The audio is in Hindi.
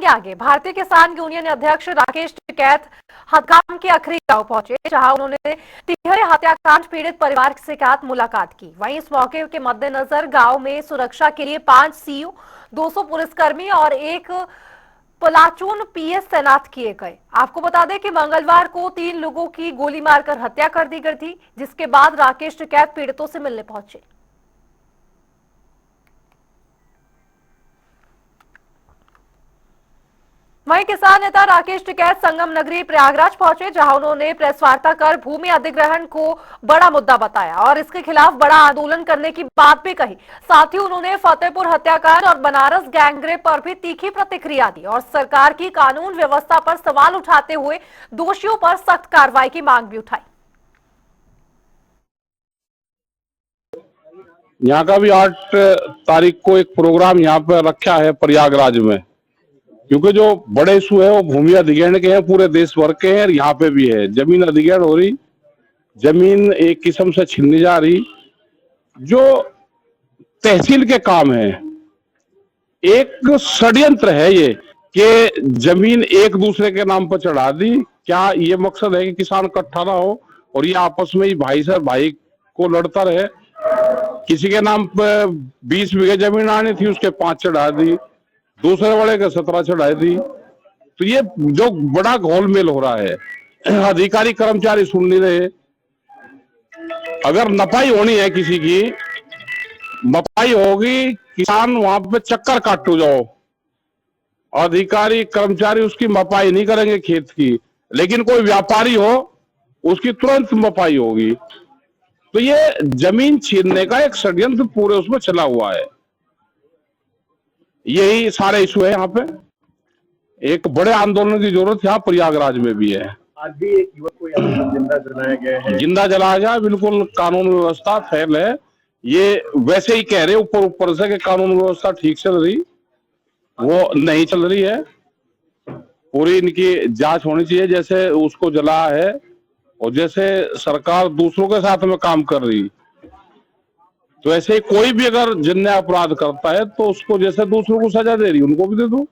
आगे भारतीय किसान यूनियन अध्यक्ष राकेश टिकैत हथगाम के आखिरी गांव पहुंचे, जहां उन्होंने तिहरे हत्याकांड पीड़ित परिवार के साथ मुलाकात की। वहीं इस मौके के मद्देनजर गांव में सुरक्षा के लिए 5 सीयू, 200 पुलिसकर्मी और एक प्लाटून पीएस तैनात किए गए। आपको बता दें कि मंगलवार को 3 लोगों की गोली मारकर हत्या कर दी गई थी, जिसके बाद राकेश टिकैत पीड़ितों से मिलने पहुंचे। वहीं किसान नेता राकेश टिकैत संगम नगरी प्रयागराज पहुंचे, जहां उन्होंने प्रेस वार्ता कर भूमि अधिग्रहण को बड़ा मुद्दा बताया और इसके खिलाफ बड़ा आंदोलन करने की बात भी कही। साथ ही उन्होंने फतेहपुर हत्याकांड और बनारस गैंगरेप पर भी तीखी प्रतिक्रिया दी और सरकार की कानून व्यवस्था पर सवाल उठाते हुए दोषियों पर सख्त कार्रवाई की मांग भी उठाई। यहाँ का भी 8 तारीख को एक प्रोग्राम यहाँ पर रखा है प्रयागराज में, क्योंकि जो बड़े इशू है वो भूमि अधिग्रहण के हैं, पूरे देश भर के हैं। यहाँ पे भी है, जमीन अधिग्रहण हो रही, जमीन एक किस्म से छीनने जा रही। जो तहसील के काम है, एक षड्यंत्र है ये कि जमीन एक दूसरे के नाम पर चढ़ा दी। क्या ये मकसद है कि किसान इकट्ठा ना हो और ये आपस में ही भाई से भाई को लड़ता रहे? किसी के नाम पर 20 बीघे जमीन आनी थी, उसके 5 चढ़ा दी, दूसरे वाले के 17 चढ़ाई दी। तो ये जो बड़ा घोलमेल हो रहा है, अधिकारी कर्मचारी सुन नहीं रहे। अगर नपाई होनी है किसी की, नपाई होगी, किसान वहां पे चक्कर काटो जाओ, अधिकारी कर्मचारी उसकी मपाई नहीं करेंगे खेत की, लेकिन कोई व्यापारी हो उसकी तुरंत मपाई होगी। तो ये जमीन छीनने का एक षड्यंत्र पूरे उसमें चला हुआ है। यही सारे इशू है। यहाँ पे एक बड़े आंदोलन की जरूरत यहाँ प्रयागराज में भी है। आज भी एक युवक को यहाँ जिंदा जलाया गया है। जिंदा जलाया गया, बिल्कुल कानून व्यवस्था फेल है। ये वैसे ही कह रहे ऊपर ऊपर से कि कानून व्यवस्था ठीक चल रही, वो नहीं चल रही है। पूरी इनकी जांच होनी चाहिए, जैसे उसको जलाया है और जैसे सरकार दूसरों के साथ में काम कर रही, तो ऐसे कोई भी अगर जिन्हें अपराध करता है तो उसको जैसे दूसरों को सजा दे रही उनको भी दे दो।